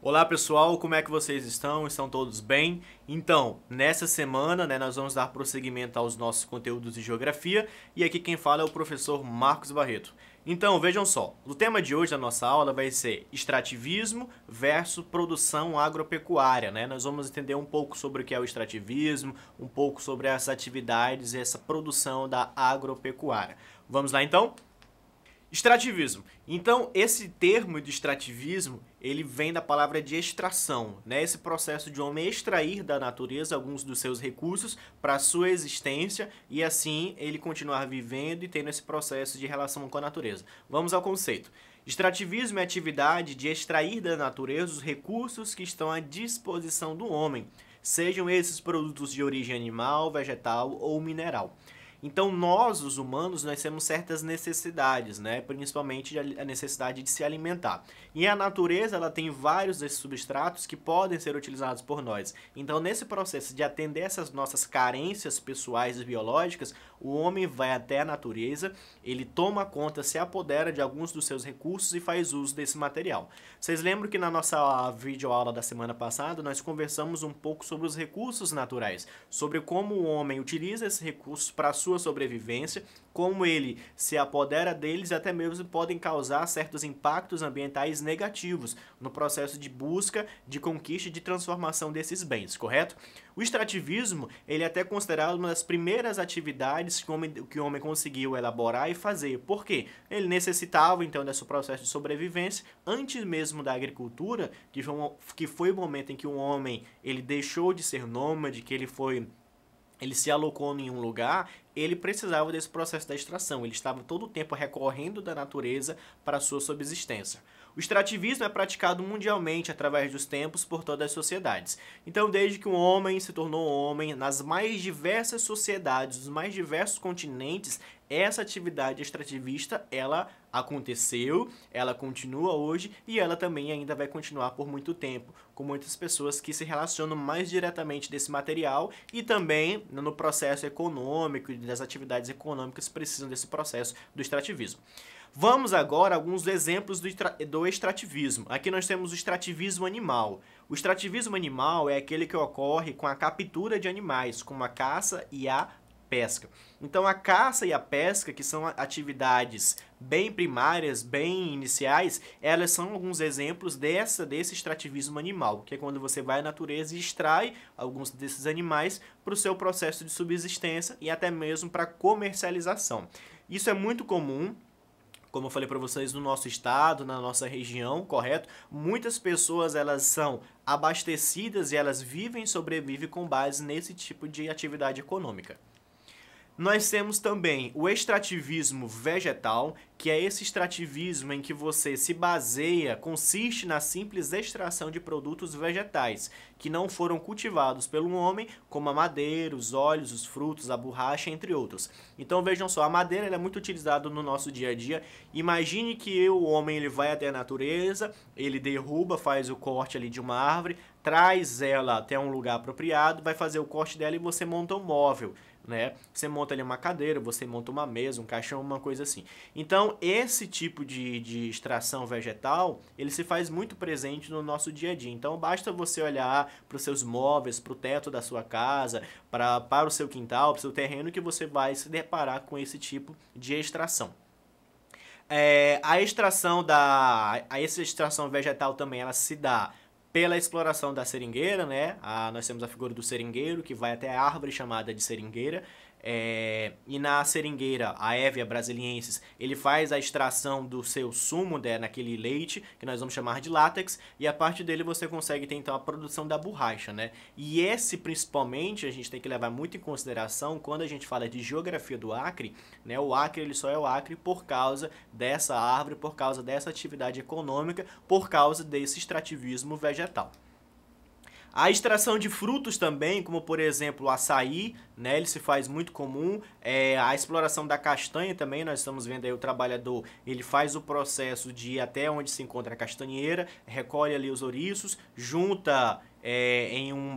Olá pessoal, como é que vocês estão? Estão todos bem? Então, nessa semana, nós vamos dar prosseguimento aos nossos conteúdos de geografia e aqui quem fala é o professor Marcos Barreto. Então, vejam só, o tema de hoje da nossa aula vai ser extrativismo versus produção agropecuária, Nós vamos entender um pouco sobre o que é o extrativismo, um pouco sobre as atividades e essa produção da agropecuária. Vamos lá então? Extrativismo. Então, esse termo de extrativismo, ele vem da palavra de extração, Esse processo de homem extrair da natureza alguns dos seus recursos para a sua existência e assim ele continuar vivendo e tendo esse processo de relação com a natureza. Vamos ao conceito. Extrativismo é a atividade de extrair da natureza os recursos que estão à disposição do homem, sejam esses produtos de origem animal, vegetal ou mineral. Então nós, os humanos, nós temos certas necessidades, Principalmente a necessidade de se alimentar. E a natureza, ela tem vários desses substratos que podem ser utilizados por nós. Então nesse processo de atender essas nossas carências pessoais e biológicas, o homem vai até a natureza, ele toma conta, se apodera de alguns dos seus recursos e faz uso desse material. Vocês lembram que na nossa videoaula da semana passada, nós conversamos um pouco sobre os recursos naturais, sobre como o homem utiliza esses recursos para a sua sobrevivência, como ele se apodera deles e até mesmo podem causar certos impactos ambientais negativos no processo de busca, de conquista e de transformação desses bens, correto? O extrativismo, ele é até considerado uma das primeiras atividades que o homem conseguiu elaborar e fazer. Por quê? Ele necessitava, então, desse processo de sobrevivência antes mesmo da agricultura, que foi o momento em que o homem ele deixou de ser nômade, que ele se alocou em um lugar, ele precisava desse processo da extração. Ele estava todo o tempo recorrendo da natureza para a sua subsistência. O extrativismo é praticado mundialmente através dos tempos por todas as sociedades. Então, desde que o homem se tornou homem, nas mais diversas sociedades, nos mais diversos continentes, essa atividade extrativista, ela aconteceu, ela continua hoje e ela também ainda vai continuar por muito tempo, com muitas pessoas que se relacionam mais diretamente desse material e também no processo econômico e das atividades econômicas precisam desse processo do extrativismo. Vamos agora a alguns exemplos do extrativismo. Aqui nós temos o extrativismo animal. O extrativismo animal é aquele que ocorre com a captura de animais, como a caça e a pesca. Então a caça e a pesca, que são atividades bem primárias, bem iniciais, elas são alguns exemplos desse extrativismo animal, que é quando você vai à natureza e extrai alguns desses animais para o seu processo de subsistência e até mesmo para comercialização. Isso é muito comum, como eu falei para vocês, no nosso estado, na nossa região, correto? Muitas pessoas, elas são abastecidas e elas vivem e sobrevivem com base nesse tipo de atividade econômica. Nós temos também o extrativismo vegetal, que é esse extrativismo em que você se baseia, consiste na simples extração de produtos vegetais, que não foram cultivados pelo homem, como a madeira, os óleos, os frutos, a borracha, entre outros. Então vejam só, a madeira ela é muito utilizada no nosso dia a dia. Imagine que o homem ele vai até a natureza, ele derruba, faz o corte ali de uma árvore, traz ela até um lugar apropriado, vai fazer o corte dela e você monta um móvel. Você monta ali uma cadeira, você monta uma mesa, um caixão, uma coisa assim. Então, esse tipo de extração vegetal, ele se faz muito presente no nosso dia a dia. Então, basta você olhar para os seus móveis, para o teto da sua casa, para o seu quintal, para o seu terreno, que você vai se deparar com esse tipo de extração. Essa extração vegetal também, ela se dá pela exploração da seringueira, nós temos a figura do seringueiro, que vai até a árvore chamada de seringueira, e na seringueira, a Hevea brasiliensis, ele faz a extração do seu sumo, naquele leite, que nós vamos chamar de látex, e a partir dele você consegue ter, então, a produção da borracha, E esse, principalmente, a gente tem que levar muito em consideração quando a gente fala de geografia do Acre, O Acre, ele só é o Acre por causa dessa árvore, por causa dessa atividade econômica, por causa desse extrativismo vegetal. A extração de frutos também, como por exemplo o açaí, ele se faz muito comum. A exploração da castanha também, nós estamos vendo aí o trabalhador, ele faz o processo de ir até onde se encontra a castanheira, recolhe ali os ouriços, junta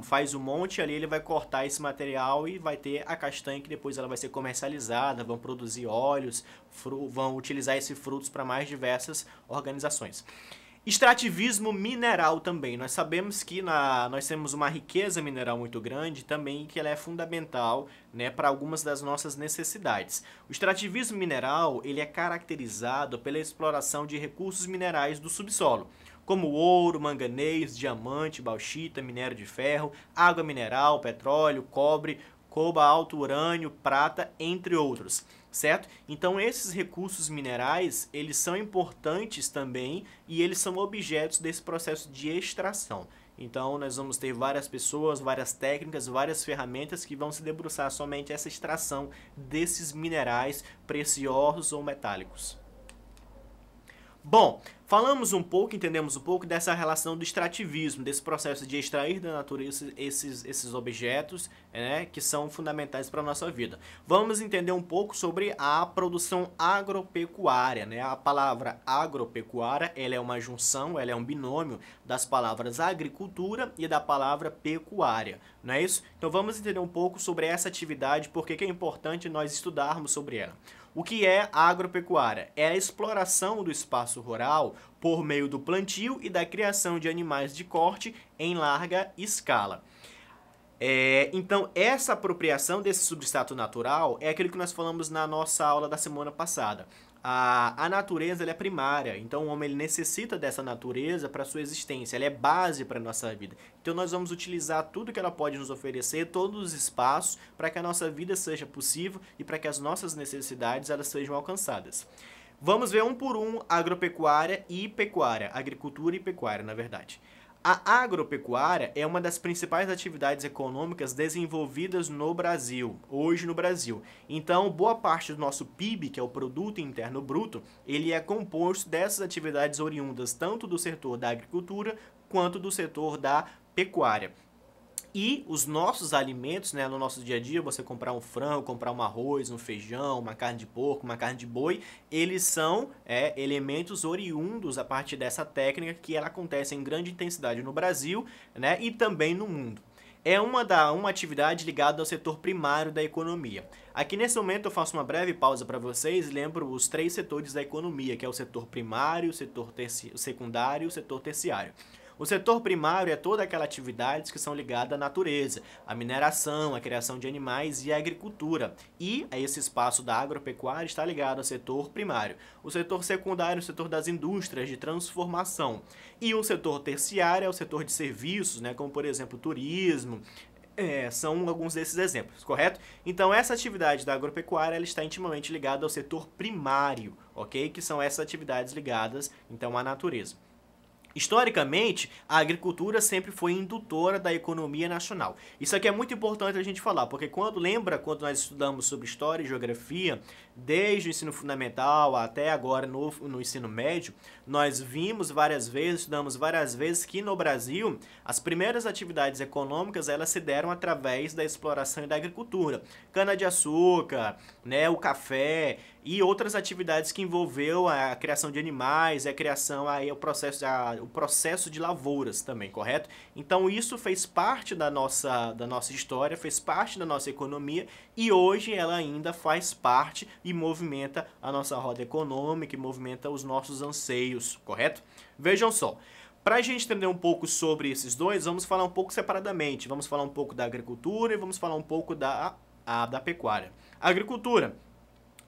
faz um monte ali, ele vai cortar esse material e vai ter a castanha que depois ela vai ser comercializada, vão produzir óleos, vão utilizar esses frutos para mais diversas organizações. Extrativismo mineral também. Nós sabemos que nós temos uma riqueza mineral muito grande também que ela é fundamental, né, para algumas das nossas necessidades. O extrativismo mineral ele é caracterizado pela exploração de recursos minerais do subsolo, como ouro, manganês, diamante, bauxita, minério de ferro, água mineral, petróleo, cobre, cobalto, urânio, prata, entre outros, certo? Então esses recursos minerais, eles são importantes também e eles são objetos desse processo de extração. Então nós vamos ter várias pessoas, várias técnicas, várias ferramentas que vão se debruçar somente essa extração desses minerais preciosos ou metálicos. Bom, falamos um pouco, entendemos um pouco dessa relação do extrativismo, desse processo de extrair da natureza esses objetos, né, que são fundamentais para a nossa vida. Vamos entender um pouco sobre a produção agropecuária, né? A palavra agropecuária, ela é uma junção, ela é um binômio das palavras agricultura e da palavra pecuária, não é isso? Então vamos entender um pouco sobre essa atividade, porque que é importante nós estudarmos sobre ela. O que é a agropecuária? É a exploração do espaço rural por meio do plantio e da criação de animais de corte em larga escala. Então, essa apropriação desse substrato natural é aquilo que nós falamos na nossa aula da semana passada. A natureza ela é primária, então o homem ele necessita dessa natureza para sua existência, ela é base para a nossa vida. Então nós vamos utilizar tudo que ela pode nos oferecer, todos os espaços, para que a nossa vida seja possível e para que as nossas necessidades elas sejam alcançadas. Vamos ver um por um agropecuária e pecuária, agricultura e pecuária, na verdade. A agropecuária é uma das principais atividades econômicas desenvolvidas no Brasil, hoje no Brasil. Então, boa parte do nosso PIB, que é o Produto Interno Bruto, ele é composto dessas atividades oriundas tanto do setor da agricultura quanto do setor da pecuária. E os nossos alimentos, né, no nosso dia a dia, você comprar um frango, comprar um arroz, um feijão, uma carne de porco, uma carne de boi, eles são elementos oriundos a partir dessa técnica que ela acontece em grande intensidade no Brasil, né, e também no mundo. É uma atividade ligada ao setor primário da economia. Aqui nesse momento eu faço uma breve pausa para vocês e lembro os 3 setores da economia, que é o setor primário, o setor secundário e o setor terciário. O setor primário é toda aquela atividades que são ligadas à natureza, à mineração, à criação de animais e à agricultura. E esse espaço da agropecuária está ligado ao setor primário. O setor secundário é o setor das indústrias de transformação. E o setor terciário é o setor de serviços, né, como por exemplo turismo. São alguns desses exemplos, correto? Então essa atividade da agropecuária ela está intimamente ligada ao setor primário, ok? Que são essas atividades ligadas então à natureza. Historicamente, a agricultura sempre foi indutora da economia nacional. Isso aqui é muito importante a gente falar, porque quando nós estudamos sobre história e geografia, desde o ensino fundamental até agora no ensino médio, nós vimos várias vezes, estudamos várias vezes que no Brasil, as primeiras atividades econômicas elas se deram através da exploração e da agricultura. Cana-de-açúcar, né, o café e outras atividades que envolveu a criação de animais, a criação, o processo de lavouras também, correto? Então isso fez parte da nossa história, fez parte da nossa economia e hoje ela ainda faz parte e movimenta a nossa roda econômica e movimenta os nossos anseios, correto? Vejam só. Para a gente entender um pouco sobre esses dois, vamos falar um pouco separadamente. Vamos falar um pouco da agricultura e vamos falar um pouco da pecuária. A agricultura.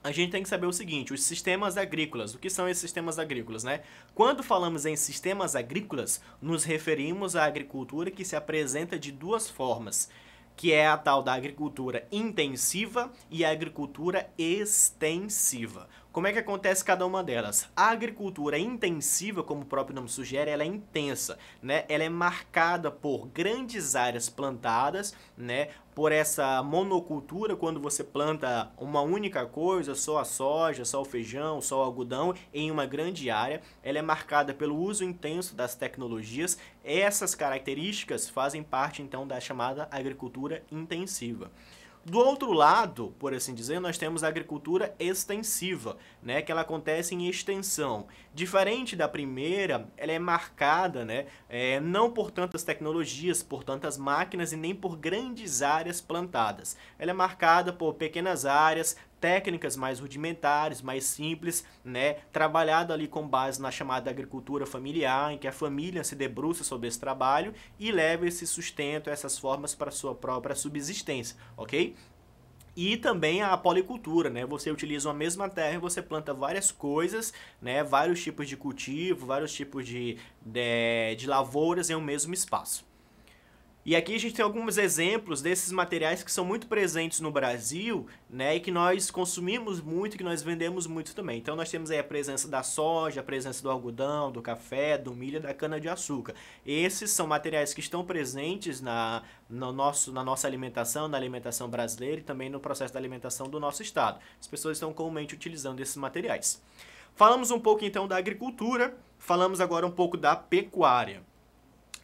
A gente tem que saber o seguinte, os sistemas agrícolas. O que são esses sistemas agrícolas, né? Quando falamos em sistemas agrícolas, nos referimos à agricultura que se apresenta de duas formas, que é a tal da agricultura intensiva e a agricultura extensiva. Como é que acontece cada uma delas? A agricultura intensiva, como o próprio nome sugere, ela é intensa, né? Ela é marcada por grandes áreas plantadas, né? Por essa monocultura, quando você planta uma única coisa, só a soja, só o feijão, só o algodão, em uma grande área. Ela é marcada pelo uso intenso das tecnologias. Essas características fazem parte, então, da chamada agricultura intensiva. Do outro lado, por assim dizer, nós temos a agricultura extensiva, né, que ela acontece em extensão. Diferente da primeira, ela é marcada, né, não por tantas tecnologias, por tantas máquinas e nem por grandes áreas plantadas. Ela é marcada por pequenas áreas, técnicas mais rudimentares, mais simples, né, trabalhado ali com base na chamada agricultura familiar, em que a família se debruça sobre esse trabalho e leva esse sustento, essas formas para a sua própria subsistência, ok? E também a policultura, né? Você utiliza uma mesma terra e você planta várias coisas, né? Vários tipos de cultivo, vários tipos de lavouras em um mesmo espaço. E aqui a gente tem alguns exemplos desses materiais que são muito presentes no Brasil, né, e que nós consumimos muito, que nós vendemos muito também. Então nós temos aí a presença da soja, a presença do algodão, do café, do milho e da cana-de-açúcar. Esses são materiais que estão presentes na nossa alimentação, na alimentação brasileira e também no processo da alimentação do nosso estado. As pessoas estão comumente utilizando esses materiais. Falamos um pouco então da agricultura, falamos agora um pouco da pecuária.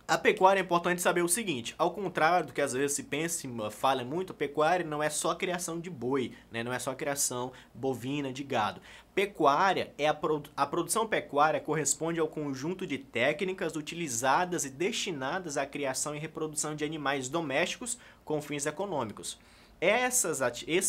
A pecuária é importante saber o seguinte, ao contrário do que às vezes se pensa e fala muito, a pecuária não é só criação de boi, né? Não é só criação bovina, de gado. Pecuária a produção pecuária corresponde ao conjunto de técnicas utilizadas e destinadas à criação e reprodução de animais domésticos com fins econômicos. Esses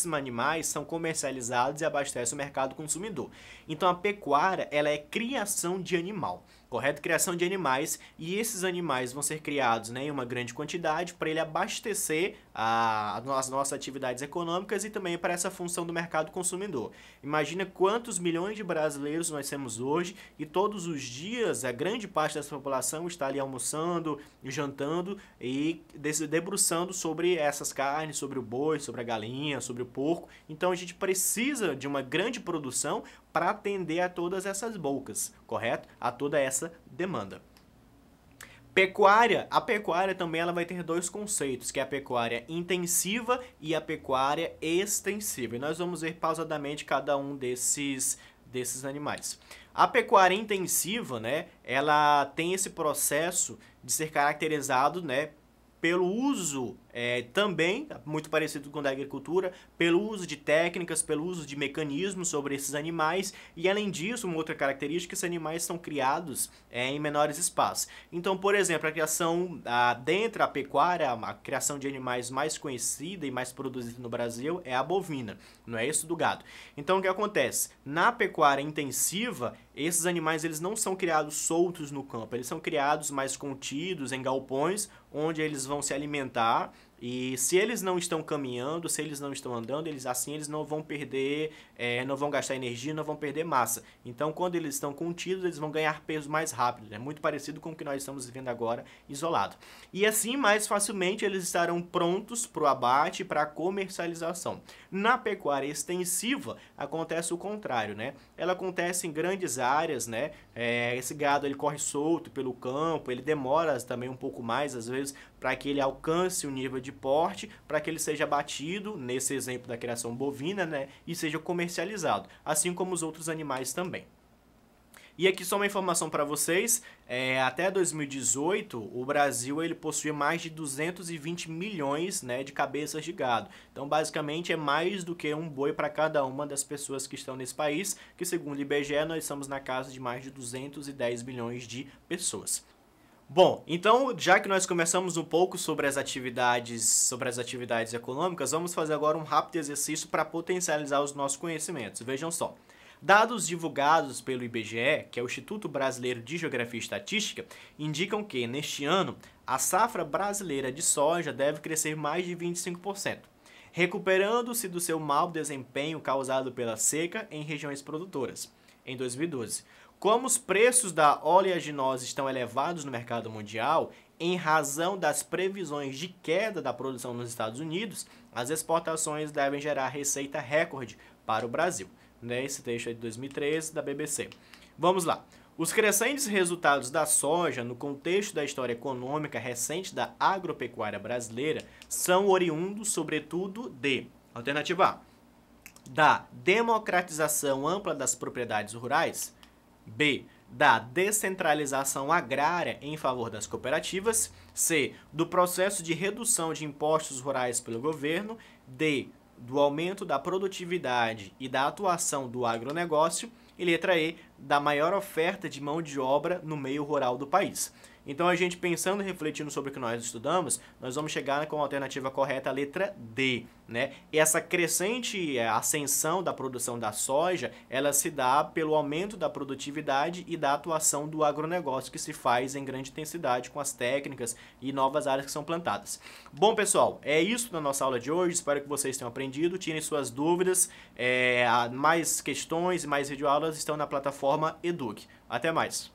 animais são comercializados e abastecem o mercado consumidor. Então a pecuária ela é criação de animal. Correto? Criação de animais, e esses animais vão ser criados, né, em uma grande quantidade para ele abastecer as nossas atividades econômicas e também para essa função do mercado consumidor. Imagina quantos milhões de brasileiros nós temos hoje e todos os dias a grande parte dessa população está ali almoçando, jantando e debruçando sobre essas carnes, sobre o boi, sobre a galinha, sobre o porco. Então a gente precisa de uma grande produção para atender a todas essas bocas, correto? A toda essa demanda. A pecuária também ela vai ter dois conceitos, que é a pecuária intensiva e a pecuária extensiva. E nós vamos ver pausadamente cada um desses animais. A pecuária intensiva, né, ela tem esse processo de ser caracterizado, né, pelo uso, também, muito parecido com o da agricultura, pelo uso de técnicas, pelo uso de mecanismos sobre esses animais e, além disso, uma outra característica, esses animais são criados em menores espaços. Então, por exemplo, a criação dentro da pecuária, a criação de animais mais conhecida e mais produzida no Brasil é a bovina, não é isso do gado. Então, o que acontece? Na pecuária intensiva, esses animais eles não são criados soltos no campo, eles são criados mais contidos em galpões, onde eles vão se alimentar, e se eles não estão caminhando, se eles não estão andando, eles não vão perder, não vão gastar energia, não vão perder massa. Então, quando eles estão contidos, eles vão ganhar peso mais rápido. É muito parecido com o que nós estamos vivendo agora, isolado. E assim, mais facilmente, eles estarão prontos para o abate e para a comercialização. Na pecuária extensiva, acontece o contrário, né? Ela acontece em grandes áreas, né? Esse gado ele corre solto pelo campo, ele demora também um pouco mais, às vezes, para que ele alcance o nível de porte, para que ele seja abatido, nesse exemplo da criação bovina, né, e seja comercializado, assim como os outros animais também. E aqui só uma informação para vocês, até 2018 o Brasil ele possuía mais de 220 milhões, né, de cabeças de gado. Então basicamente é mais do que um boi para cada uma das pessoas que estão nesse país, que segundo o IBGE nós estamos na casa de mais de 210 milhões de pessoas. Bom, então, já que nós começamos um pouco sobre as atividades econômicas, vamos fazer agora um rápido exercício para potencializar os nossos conhecimentos. Vejam só. Dados divulgados pelo IBGE, que é o Instituto Brasileiro de Geografia e Estatística, indicam que, neste ano, a safra brasileira de soja deve crescer mais de 25%, recuperando-se do seu mau desempenho causado pela seca em regiões produtoras, em 2012. Como os preços da oleaginose estão elevados no mercado mundial, em razão das previsões de queda da produção nos Estados Unidos, as exportações devem gerar receita recorde para o Brasil. Esse texto é de 2013, da BBC. Vamos lá. Os crescentes resultados da soja no contexto da história econômica recente da agropecuária brasileira são oriundos, sobretudo, de alternativa A, da democratização ampla das propriedades rurais, B, da descentralização agrária em favor das cooperativas, C, do processo de redução de impostos rurais pelo governo, D, do aumento da produtividade e da atuação do agronegócio, e letra E, da maior oferta de mão de obra no meio rural do país. Então a gente pensando e refletindo sobre o que nós estudamos, nós vamos chegar com a alternativa correta, a letra D, né? E essa crescente ascensão da produção da soja, ela se dá pelo aumento da produtividade e da atuação do agronegócio que se faz em grande intensidade com as técnicas e novas áreas que são plantadas. Bom, pessoal, é isso na nossa aula de hoje. Espero que vocês tenham aprendido. Tirem suas dúvidas. Mais questões e mais videoaulas estão na plataforma Eduque. Até mais!